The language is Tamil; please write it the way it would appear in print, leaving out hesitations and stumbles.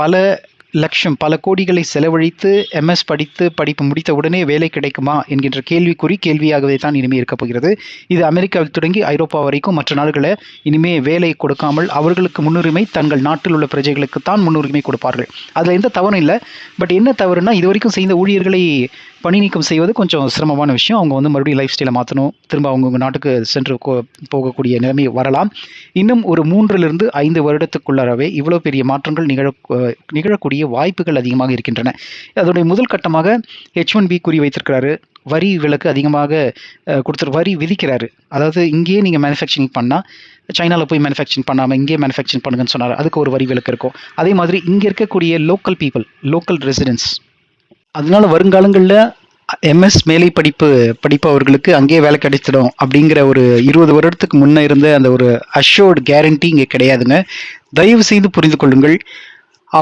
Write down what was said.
பல லட்சம் பல கோடிகளை செலவழித்து எம்எஸ் படிப்பு முடித்த உடனே வேலை கிடைக்குமா என்கின்ற கேள்வியாகவே தான் இனிமே இருக்க போகிறது. இது அமெரிக்காவில் தொடங்கி ஐரோப்பா வரைக்கும் மற்ற நாடுகளை இனிமே வேலை கொடுக்காமல் அவர்களுக்கு முன்னுரிமை தங்கள் நாட்டில் உள்ள பிரஜைகளுக்கு தான் முன்னுரிமை கொடுப்பார்கள். அதில் எந்த தவறும் இல்லை. பட் என்ன தவறுனா, இது வரைக்கும் செய்த ஊழியர்களை பணி நீக்கம் செய்வது கொஞ்சம் சிரமமான விஷயம். அவங்க மறுபடியும் லைஃப் ஸ்டைலை மாற்றணும், திரும்ப அவங்கவுங்க நாட்டுக்கு சென்று போகக்கூடிய நிலைமை வரலாம். இன்னும் ஒரு 3 to 5 வருடத்துக்குள்ளாரவே இவ்வளோ பெரிய மாற்றங்கள் நிகழக்கூடிய வாய்ப்புகள் அதிகமாக இருக்கின்றன. அதோடைய முதல் கட்டமாக H1B குறி வைத்திருக்கிறாரு. வரி விலக்கு அதிகமாக வரி விதிக்கிறாரு. அதாவது இங்கேயே நீங்கள் மேனுஃபேக்சரிங் பண்ணால் சைனாவில் போய் மேனுஃபேக்சரிங் பண்ணாமல் இங்கேயே மேனுஃபேக்சரிங் பண்ணுங்கன்னு சொன்னார். அதுக்கு ஒரு வரி விலக்கு இருக்கும். அதே மாதிரி இங்கே இருக்கக்கூடிய லோக்கல் ரெசிடென்ட்ஸ், அதனால வருங்காலங்களில் எம்எஸ் மேலை படிப்பவர்களுக்கு அங்கேயே வேலை கிடைச்சிடும் அப்படிங்கிற ஒரு 20 வருடத்துக்கு முன்னே இருந்த அந்த ஒரு அஷ்யோர்டு கேரண்டி இங்கே கிடையாதுங்க. தயவு செய்து புரிந்து கொள்ளுங்கள்.